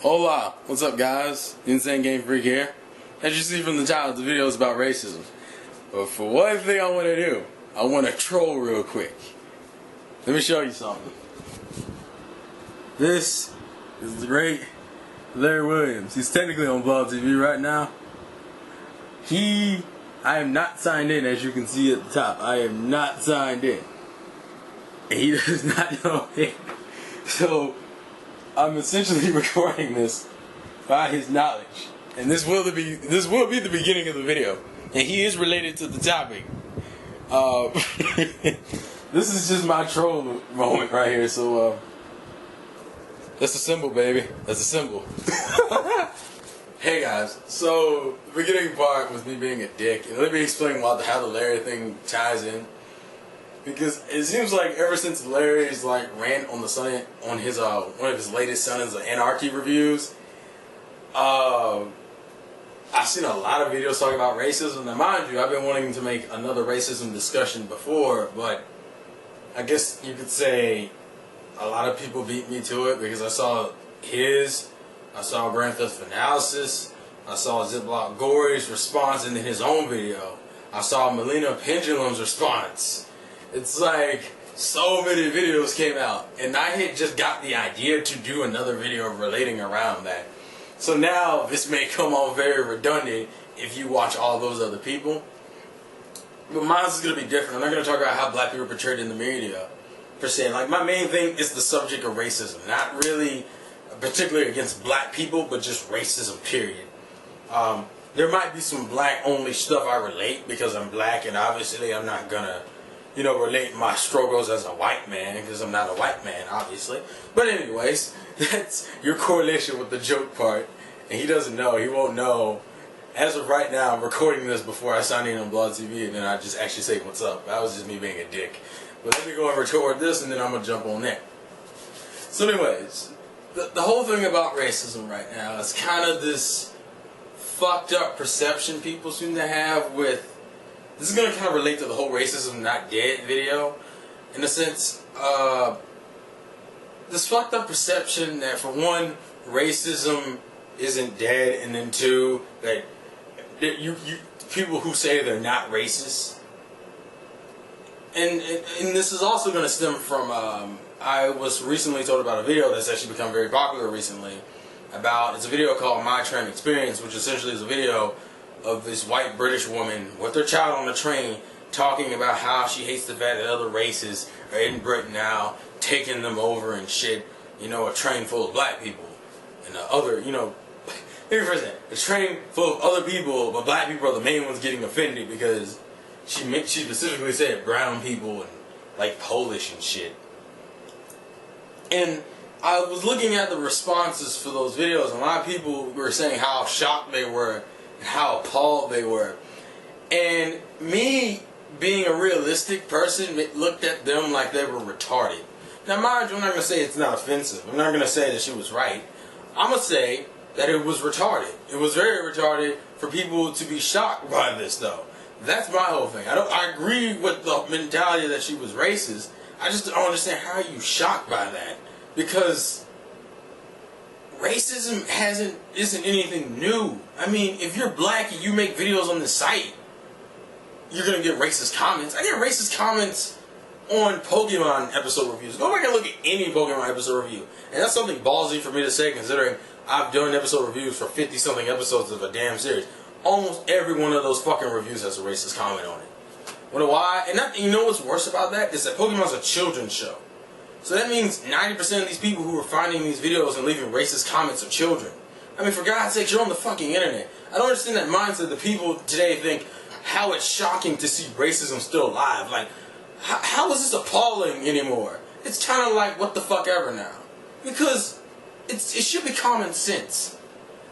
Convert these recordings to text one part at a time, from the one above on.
Hola, what's up guys? Insane Game Freak here. As you see from the title, the video is about racism. But for one thing I want to do, I want to troll real quick. Let me show you something. This is the great Larry Williams. He's technically on Vlog TV right now. I am not signed in, as you can see at the top. I am not signed in. And he does not know it. So I'm essentially recording this by his knowledge, and this will be the beginning of the video, and he is related to the topic. This is just my troll moment right here. So that's a symbol, baby. That's a symbol. Hey guys, so the beginning part was me being a dick, and let me explain how the Larry thing ties in. Because it seems like ever since Larry's rant on on his one of his latest Sons of Anarchy reviews, I've seen a lot of videos talking about racism. Now, mind you, I've been wanting to make another racism discussion before, but I guess you could say a lot of people beat me to it because I saw Grand Theft Analysis, I saw Ziploc Gory's response in his own video, I saw Melina Pendulum's response. It's like so many videos came out, and I had just got the idea to do another video relating around that. So now this may come off very redundant if you watch all those other people, but mine is going to be different. I'm not going to talk about how black people are portrayed in the media per se. My main thing is the subject of racism, not really particularly against black people, but just racism period. There might be some black only stuff I relate because I'm black, and obviously I'm not gonna relate my struggles as a white man, because I'm not a white man, obviously. But anyways, that's your correlation with the joke part. And he doesn't know, he won't know. As of right now, I'm recording this before I sign in on Vlog TV, and then I just actually say what's up. That was just me being a dick. But let me go and record this, and then I'm going to jump on that. So anyways, the whole thing about racism right now is kind of this fucked up perception people seem to have with. This is going to kind of relate to the whole racism not dead video. In a sense, this fucked up perception that for one, racism isn't dead, and then two, that you people who say they're not racist. And this is also going to stem from, I was recently told about a video that's actually become very popular recently. It's a video called My Train Experience, which essentially is a video of this white British woman with her child on the train talking about how she hates the fact that other races are in Britain now, taking them over and shit, a train full of black people. And let me first say, a train full of other people, but black people are the main ones getting offended because she specifically said brown people and Polish and shit. And I was looking at the responses for those videos, and a lot of people were saying how shocked they were and how appalled they were. And me, being a realistic person, looked at them like they were retarded. Now mind you, I'm not going to say it's not offensive. I'm not going to say that she was right. I'm going to say that it was retarded. It was very retarded for people to be shocked by this, though. That's my whole thing. I agree with the mentality that she was racist. I just don't understand how you shocked by that. Because racism isn't anything new. I mean, if you're black and you make videos on the site, you're gonna get racist comments. I get racist comments on Pokemon episode reviews. Go back and look at any Pokemon episode review. And that's something ballsy for me to say, considering I've done episode reviews for 50-something episodes of a damn series. Almost every one of those fucking reviews has a racist comment on it. Wonder why? And you know what's worse about that? Is that Pokemon's a children's show. So that means 90% of these people who are finding these videos and leaving racist comments are children. I mean, for God's sake, you're on the fucking internet. I don't understand that mindset that people today think how it's shocking to see racism still alive. How is this appalling anymore? It's kind of like what the fuck ever now. Because it should be common sense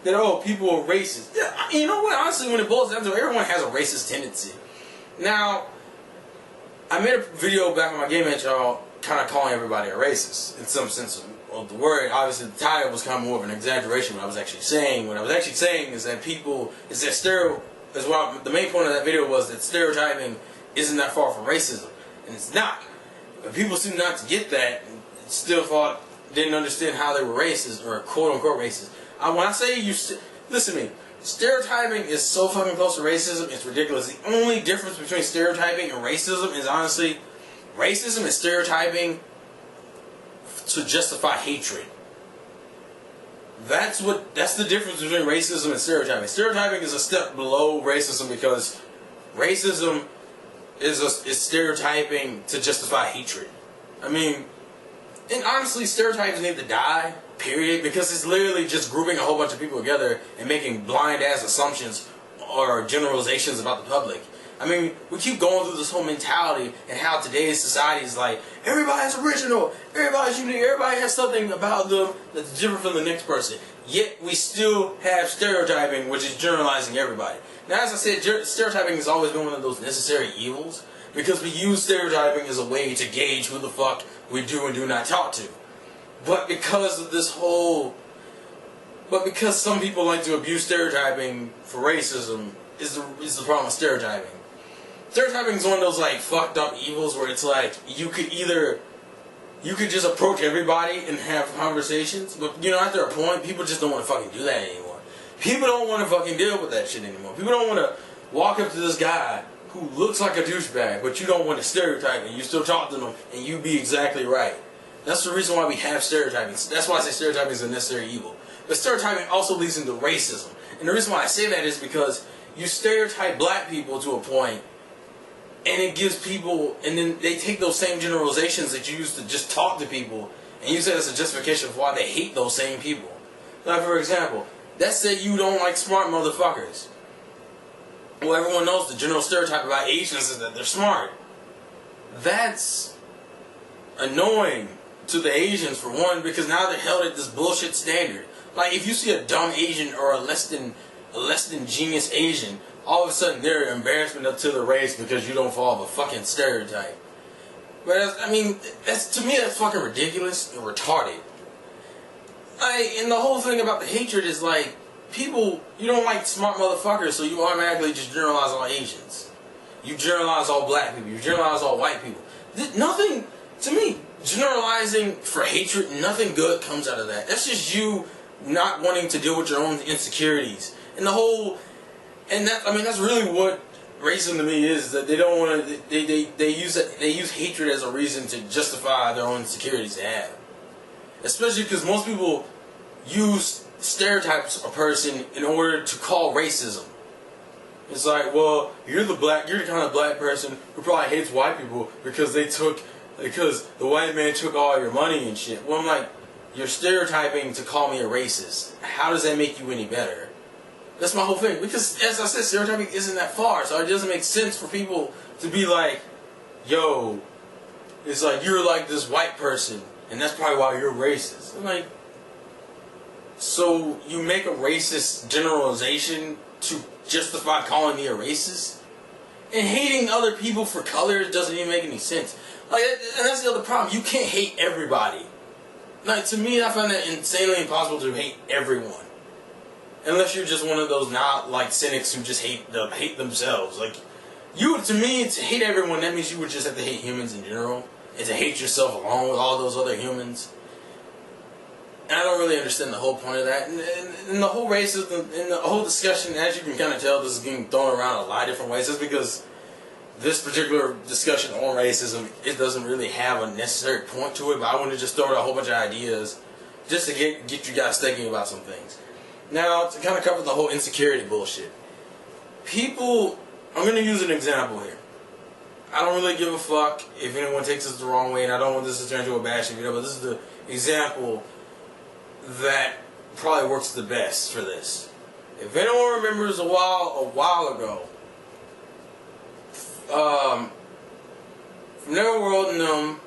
that, people are racist. Yeah, you know what? Honestly, when it boils down to it, everyone has a racist tendency. Now, I made a video back on my Game Man channel kind of calling everybody a racist in some sense of the word. Obviously, the title was kind of more of an exaggeration. What I was actually saying is that the main point of that video was that stereotyping isn't that far from racism, and it's not. But people seem not to get that, and still thought didn't understand how they were racist or quote unquote racist. When I say listen to me. Stereotyping is so fucking close to racism, it's ridiculous. The only difference between stereotyping and racism is honestly, racism is stereotyping to justify hatred. That's the difference between racism and stereotyping. Stereotyping is a step below racism because racism is stereotyping to justify hatred. I mean, and honestly, stereotypes need to die, period, because it's literally just grouping a whole bunch of people together and making blind-ass assumptions or generalizations about the public. I mean, we keep going through this whole mentality and how today's society is like, everybody's original, everybody's unique, everybody has something about them that's different from the next person. Yet, we still have stereotyping, which is generalizing everybody. Now, as I said, stereotyping has always been one of those necessary evils, because we use stereotyping as a way to gauge who the fuck we do and do not talk to. But because of this whole... But because some people like to abuse stereotyping for racism, is the problem with stereotyping. Stereotyping is one of those, like, fucked up evils where it's like, you could just approach everybody and have conversations, but, you know, after a point, people just don't want to fucking do that anymore. People don't want to fucking deal with that shit anymore. People don't want to walk up to this guy who looks like a douchebag, but you don't want to stereotype and you still talk to them and you be exactly right. That's the reason why we have stereotyping. That's why I say stereotyping is a necessary evil. But stereotyping also leads into racism. And the reason why I say that is because you stereotype black people to a point, and it gives people, and then they take those same generalizations that you use to just talk to people, and use it as a justification for why they hate those same people. Like, for example, let's say you don't like smart motherfuckers. Well, everyone knows the general stereotype about Asians is that they're smart. That's annoying to the Asians, for one, because now they're held at this bullshit standard. Like, if you see a dumb Asian or a less than genius Asian, all of a sudden they're an embarrassment up to the race because you don't follow a fucking stereotype. But I mean, to me that's fucking ridiculous and retarded. And the whole thing about the hatred is like, people, you don't like smart motherfuckers, so you automatically just generalize all Asians. You generalize all black people. You generalize all white people. Nothing, to me, generalizing for hatred, nothing good comes out of that. That's just you not wanting to deal with your own insecurities. And the whole, and that, I mean, that's really what racism to me is, that they don't want to, they use hatred as a reason to justify their own insecurities they have. Especially because most people use stereotypes a person in order to call racism. It's like, well, you're the kind of black person who probably hates white people because the white man took all your money and shit. Well, I'm like, you're stereotyping to call me a racist. How does that make you any better? That's my whole thing. Because, as I said, stereotyping isn't that far, so it doesn't make sense for people to be like, yo, it's like, you're like this white person, and that's probably why you're racist. I'm like, so you make a racist generalization to justify calling me a racist? And hating other people for colors doesn't even make any sense. Like, and that's the other problem. You can't hate everybody. Like, to me, I find that insanely impossible to hate everyone. Unless you're just one of those not like cynics who just hate themselves. Like, to me, to hate everyone, that means you would just have to hate humans in general, and to hate yourself along with all those other humans. And I don't really understand the whole point of that. And the whole racism, and the whole discussion, as you can kind of tell, this is getting thrown around a lot of different ways. Just because this particular discussion on racism, it doesn't really have a necessary point to it, but I want to just throw out a whole bunch of ideas just to get you guys thinking about some things. Now, to kind of cover the whole insecurity bullshit. People, I'm going to use an example here. I don't really give a fuck if anyone takes this the wrong way, and I don't want this to turn into a bashing video, but this is the example that probably works the best for this. If anyone remembers a while ago, from Neverworld and them,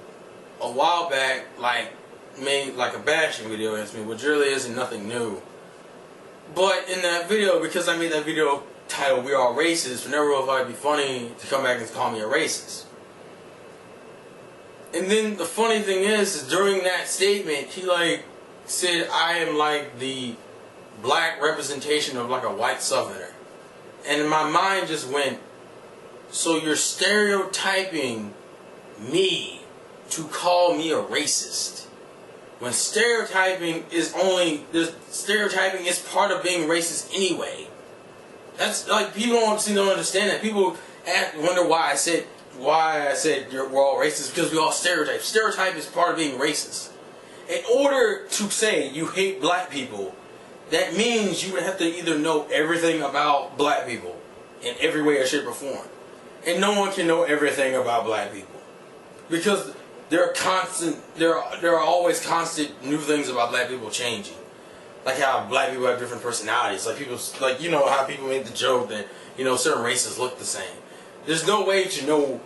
a while back, like, made like a bashing video against me, which really isn't nothing new. But in that video, because I made that video titled "We Are Racist," for Neverworld thought it'd be funny to come back and call me a racist. And then the funny thing is during that statement, he like said I am like the black representation of like a white southerner. And my mind just went, so you're stereotyping me to call me a racist. when stereotyping is part of being racist anyway. That's like, people don't understand that. People wonder why I said we're all racist, because we all stereotype. Stereotype is part of being racist. In order to say you hate black people, that means you would have to either know everything about black people in every way, shape, or form. And no one can know everything about black people, because there are always constant new things about black people changing. Like how black people have different personalities. Like how people make the joke that, certain races look the same. There's no way to know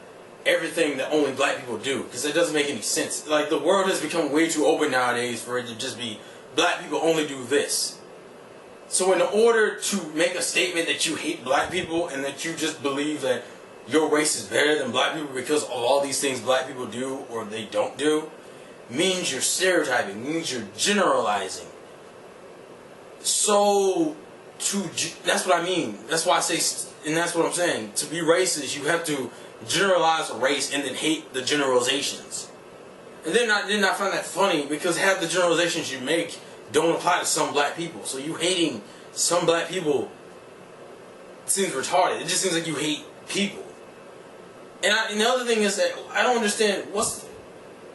everything that only black people do, because it doesn't make any sense. Like, the world has become way too open nowadays for it to just be black people only do this. So in order to make a statement that you hate black people and that you just believe that your race is better than black people because of all these things black people do or they don't do, means you're stereotyping, means you're generalizing. So, that's what I mean. That's why I say, and that's what I'm saying. To be racist, you have to generalize a race and then hate the generalizations. And then I find that funny, because half the generalizations you make don't apply to some black people. So you hating some black people seems retarded. It just seems like you hate people. And the other thing is that I don't understand,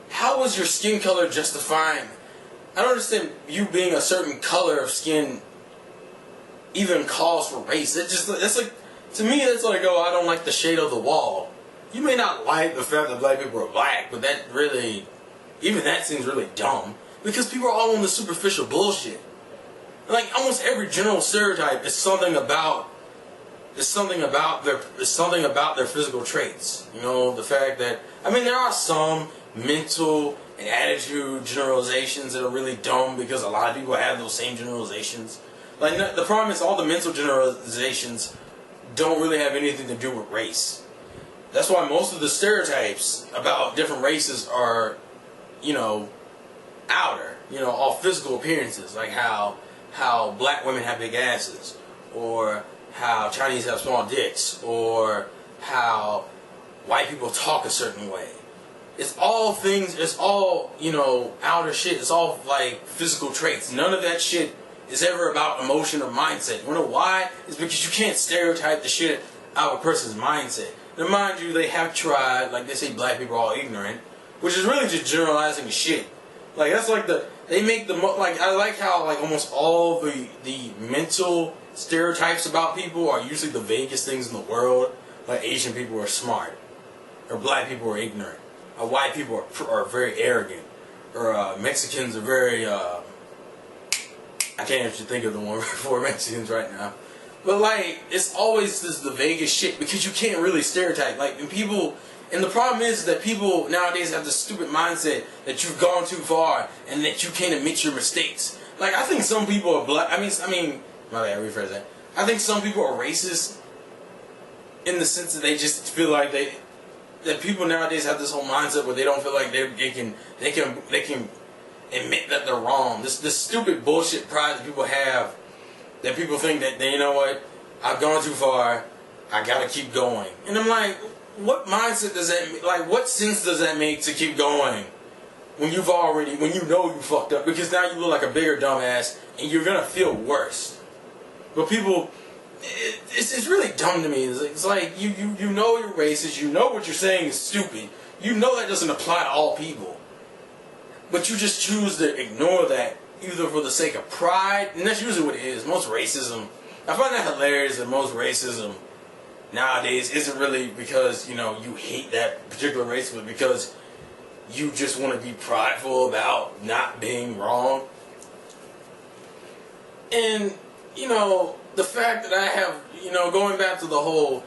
how is your skin color justifying? I don't understand you being a certain color of skin even cause for race. That's like, to me, it's like, oh, I don't like the shade of the wall. You may not like the fact that black people are black, but that really, even that seems really dumb, because people are all on the superficial bullshit. Like, almost every general stereotype is something about their physical traits. The fact that, there are some mental and attitude generalizations that are really dumb, because a lot of people have those same generalizations. Like, the problem is all the mental generalizations don't really have anything to do with race. That's why most of the stereotypes about different races are, outer, all physical appearances, like how black women have big asses, or how Chinese have small dicks, or how white people talk a certain way. It's all outer shit. It's all like physical traits. None of that shit is ever about emotion or mindset. You know why? It's because you can't stereotype the shit out of a person's mindset. Now, mind you, they have tried, like they say black people are all ignorant, which is really just generalizing shit. Like, that's like they make I like how, like, almost all the mental stereotypes about people are usually the vaguest things in the world. Like, Asian people are smart, or black people are ignorant, or white people are very arrogant, or Mexicans are very, I can't actually think of the one for Mexicans right now. But, like, it's always the vaguest shit, because you can't really stereotype. Like, and the problem is that people nowadays have this stupid mindset that you've gone too far and that you can't admit your mistakes. Like, I think some people are black. My bad, rephrase that. I think some people are racist in the sense that they just feel like that people nowadays have this whole mindset where they don't feel like they can admit that they're wrong. This stupid bullshit pride that people have, that people think that you know what, I've gone too far, I gotta keep going. And I'm like, what mindset does that, like, what sense does that make to keep going when you know you fucked up? Because now you look like a bigger dumbass and you're gonna feel worse. But people, it's really dumb to me. It's like you know you're racist, you know what you're saying is stupid, you know that doesn't apply to all people, but you just choose to ignore that, either for the sake of pride, and that's usually what it is. Most racism, I find that hilarious, that most racism nowadays isn't really because, you hate that particular race, but because you just want to be prideful about not being wrong. And, the fact that I have, going back to the whole,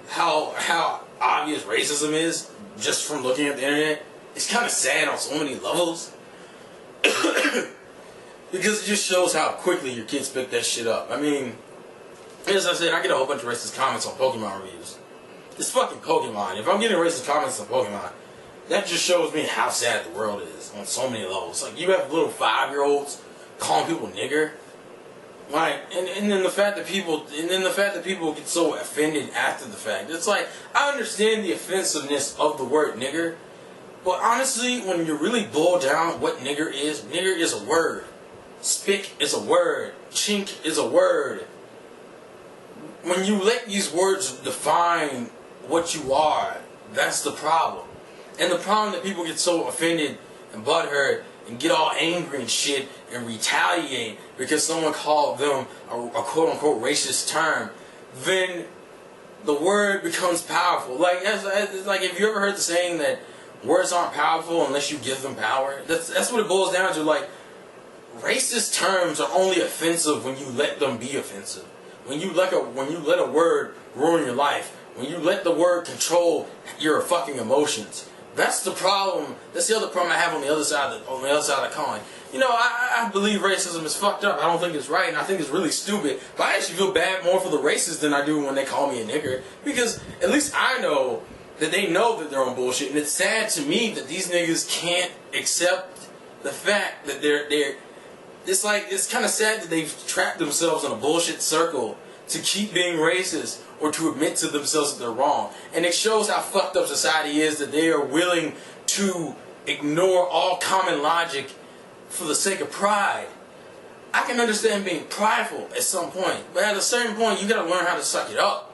how obvious racism is, just from looking at the internet, it's kind of sad on so many levels. Because it just shows how quickly your kids pick that shit up. As I said, I get a whole bunch of racist comments on Pokemon reviews. It's fucking Pokemon. If I'm getting racist comments on Pokemon, that just shows me how sad the world is on so many levels. Like, you have little 5-year-olds calling people nigger. Like, and then the fact that people get so offended after the fact. It's like, I understand the offensiveness of the word nigger, But honestly, when you really boil down what nigger is a word. Spick is a word. Chink is a word. When you let these words define what you are, that's the problem. And the problem that people get so offended and butthurt and get all angry and shit and retaliate because someone called them a quote-unquote racist term, then the word becomes powerful. Like, have you ever heard the saying that words aren't powerful unless you give them power? That's what it boils down to. Like, racist terms are only offensive when you let them be offensive. When you let a word ruin your life. When you let the word control your fucking emotions. That's the problem. That's the other problem I have on the other side of the coin. You know, I believe racism is fucked up. I don't think it's right, and I think it's really stupid. But I actually feel bad more for the racists than I do when they call me a nigger, because at least I know that they know that they're on bullshit, and it's sad to me that these niggas can't accept the fact that they're. It's kind of sad that they've trapped themselves in a bullshit circle to keep being racist or to admit to themselves that they're wrong. And it shows how fucked up society is that they are willing to ignore all common logic for the sake of pride. I can understand being prideful at some point, but at a certain point you gotta learn how to suck it up.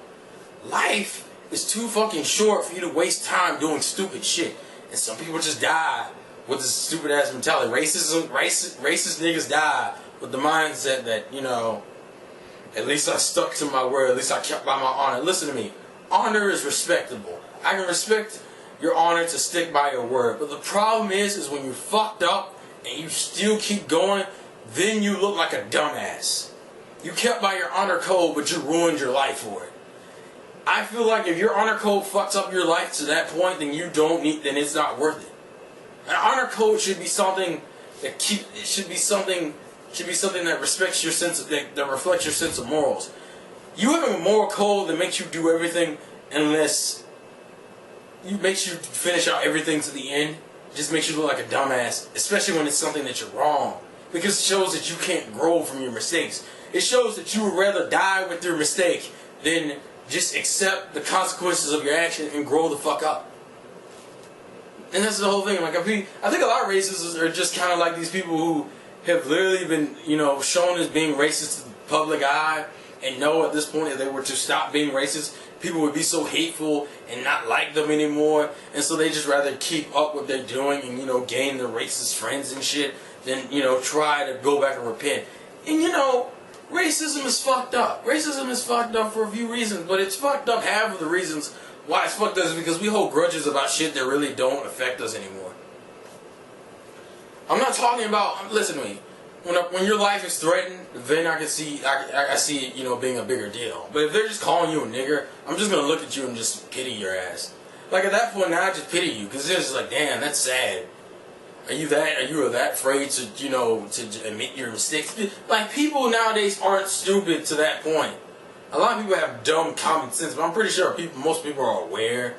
Life is too fucking short for you to waste time doing stupid shit. And some people just die with this stupid ass mentality. Racist niggas die with the mindset that, you know, at least I stuck to my word, at least I kept by my honor. Listen to me. Honor is respectable. I can respect your honor to stick by your word. But the problem is when you fucked up and you still keep going, then you look like a dumbass. You kept by your honor code, but you ruined your life for it. I feel like if your honor code fucks up your life to that point, then then it's not worth it. An honor code should be something that should be something that respects your that reflects your sense of morals. You having a moral code that makes you do everything unless makes you finish out everything to the end, just makes you look like a dumbass, especially when it's something that you're wrong. Because it shows that you can't grow from your mistakes. It shows that you would rather die with your mistake than just accept the consequences of your action and grow the fuck up. And that's the whole thing. Like, I think a lot of racists are just kind of like these people who have literally been, you know, shown as being racist to the public eye, and know at this point if they were to stop being racist, people would be so hateful and not like them anymore, and so they just rather keep up what they're doing and, you know, gain their racist friends and shit than, you know, try to go back and repent. And, you know, racism is fucked up. Racism is fucked up for a few reasons, but it's fucked up half of the reasons why it's fucked up is because we hold grudges about shit that really don't affect us anymore. I'm not talking about, listen to me, when your life is threatened, then I see it, you know, being a bigger deal. But if they're just calling you a nigger, I'm just gonna look at you and just pity your ass. Like, at that point now, I just pity you, because it's just like, damn, that's sad. Are you that afraid to, you know, to admit your mistakes? Like, people nowadays aren't stupid to that point. A lot of people have dumb common sense, but I'm pretty sure most people are aware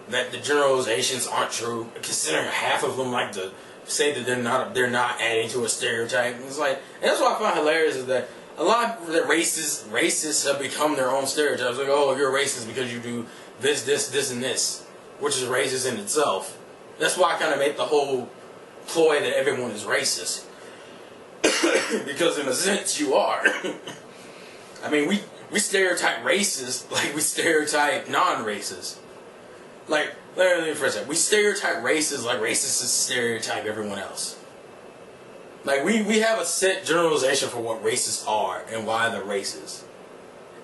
that the generalizations aren't true, considering half of them like to say that they're not adding to a stereotype. And it's like, and that's what I find hilarious is that a lot of the racists have become their own stereotypes. Like, oh, you're racist because you do this, and this, which is racist in itself. That's why I kind of make the whole ploy that everyone is racist. Because in a sense, you are. I mean, we stereotype racists like we stereotype non-racists. Like, let me phrase that. We stereotype racists like racists stereotype everyone else. Like, we have a set generalization for what racists are and why they're racist.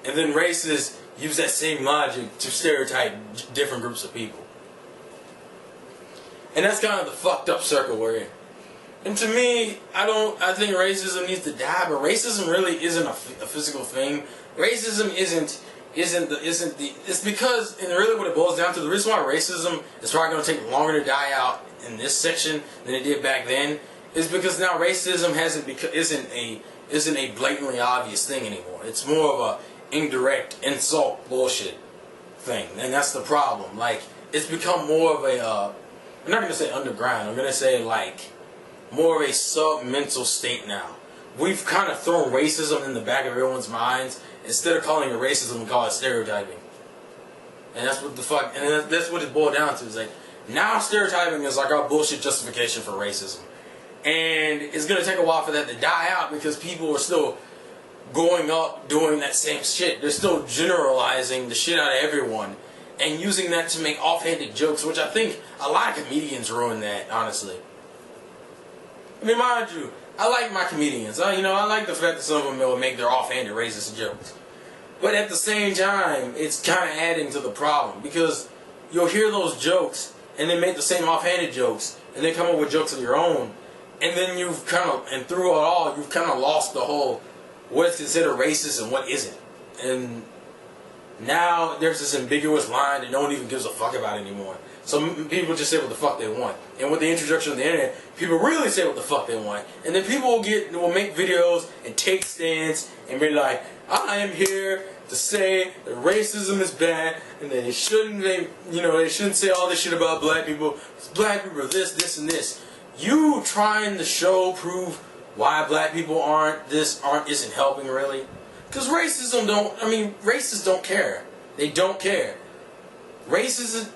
And then racists use that same logic to stereotype different groups of people. And that's kind of the fucked up circle we're in. And to me, I think racism needs to die, but racism really isn't a physical thing. Racism it's because, and really what it boils down to, the reason why racism is probably going to take longer to die out in this section than it did back then is because now racism isn't a blatantly obvious thing anymore. It's more of a indirect insult bullshit thing, and that's the problem. Like, it's become more of a I'm not going to say underground, I'm going to say like more of a sub-mental state now. We've kind of thrown racism in the back of everyone's minds. Instead of calling it racism, we call it stereotyping. And that's what the fuck, and that's what it boiled down to. It's like, Now stereotyping is like our bullshit justification for racism. And it's going to take a while for that to die out because people are still going up doing that same shit. They're still generalizing the shit out of everyone and using that to make offhanded jokes, which I think a lot of comedians ruin that, honestly. I mean, mind you, I like my comedians. I like the fact that some of them will make their offhanded racist jokes. But at the same time, it's kind of adding to the problem because you'll hear those jokes and then make the same offhanded jokes and then come up with jokes of your own. And then and through it all, you've kind of lost the whole what is considered racist and what isn't. And now there's this ambiguous line that no one even gives a fuck about anymore. So people just say what the fuck they want. And with the introduction of the internet, people really say what the fuck they want. And then people will make videos and take stands and be like, I am here to say that racism is bad and that they shouldn't say all this shit about black people. Black people are this, and this. You trying to prove why black people isn't helping really. Because racists don't care. They don't care. Racism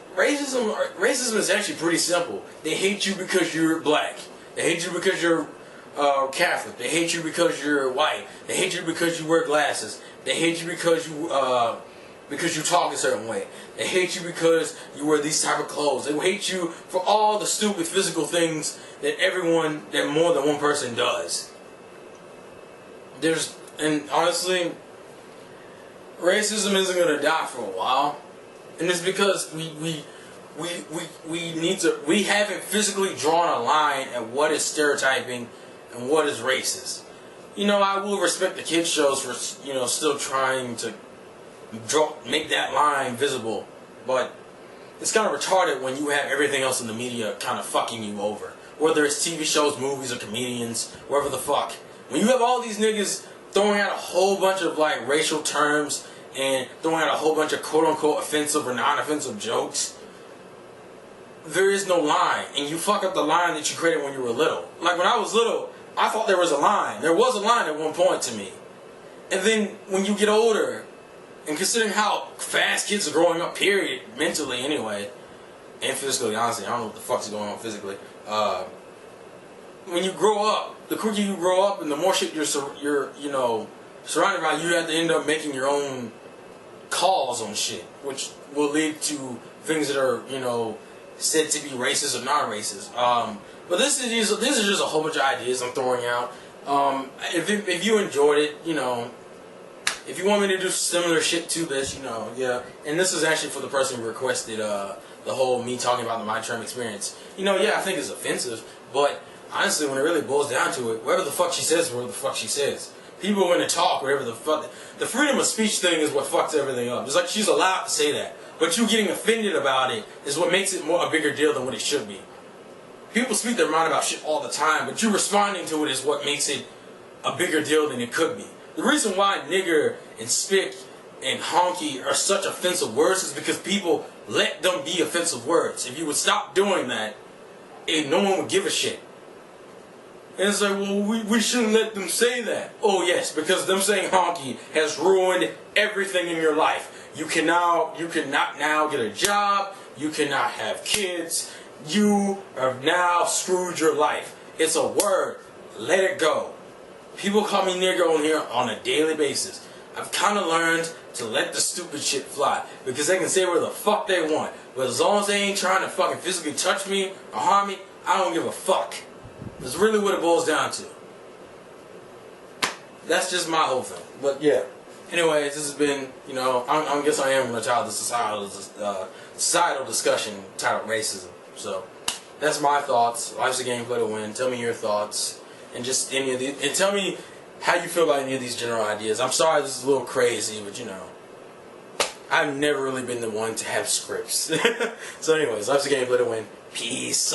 is actually pretty simple. They hate you because you're black. They hate you because you're Catholic. They hate you because you're white. They hate you because you wear glasses. They hate you because you talk a certain way. They hate you because you wear these type of clothes. They hate you for all the stupid physical things that more than one person does. And honestly, racism isn't going to die for a while. And it's because we haven't physically drawn a line at what is stereotyping and what is racist. I will respect the kids shows for, still trying to make that line visible, but it's kind of retarded when you have everything else in the media kind of fucking you over. Whether it's TV shows, movies, or comedians, wherever the fuck. When you have all these niggas throwing out a whole bunch of like racial terms and throwing out a whole bunch of quote-unquote offensive or non-offensive jokes, there is no line. And you fuck up the line that you created when you were little. Like when I was little, I thought there was a line. There was a line at one point to me. And then when you get older, and considering how fast kids are growing up, period, mentally anyway, and physically, honestly, I don't know what the fuck's going on physically. When you grow up, the quicker you grow up and the more shit you're surrounded by, you have to end up making your own calls on shit, which will lead to things that are, said to be racist or non-racist. But this is just a whole bunch of ideas I'm throwing out. If you enjoyed it, if you want me to do similar shit to this, yeah. And this is actually for the person who requested the whole me talking about the My Term experience. Yeah, I think it's offensive, but honestly, when it really boils down to it, whatever the fuck she says, whatever the fuck she says. People are going to talk, whatever the fuck. The freedom of speech thing is what fucks everything up. It's like she's allowed to say that, but you getting offended about it is what makes it a bigger deal than what it should be. People speak their mind about shit all the time, but you responding to it is what makes it a bigger deal than it could be. The reason why nigger and spick and honky are such offensive words is because people let them be offensive words. If you would stop doing that, no one would give a shit. And it's like, well, we shouldn't let them say that. Oh yes, because them saying honky has ruined everything in your life. You cannot now get a job. You cannot have kids. You have now screwed your life. It's a word. Let it go. People call me nigger on here on a daily basis. I've kind of learned to let the stupid shit fly because they can say where the fuck they want. But as long as they ain't trying to fucking physically touch me or harm me, I don't give a fuck. That's really what it boils down to. That's just my whole thing. But yeah. Anyways, this has been, I guess I am going to title the societal discussion titled racism. So, that's my thoughts. Life's a game, play to win. Tell me your thoughts. And just any of these. And tell me how you feel about any of these general ideas. I'm sorry this is a little crazy, but I've never really been the one to have scripts. So anyways, life's a game, play to win. Peace.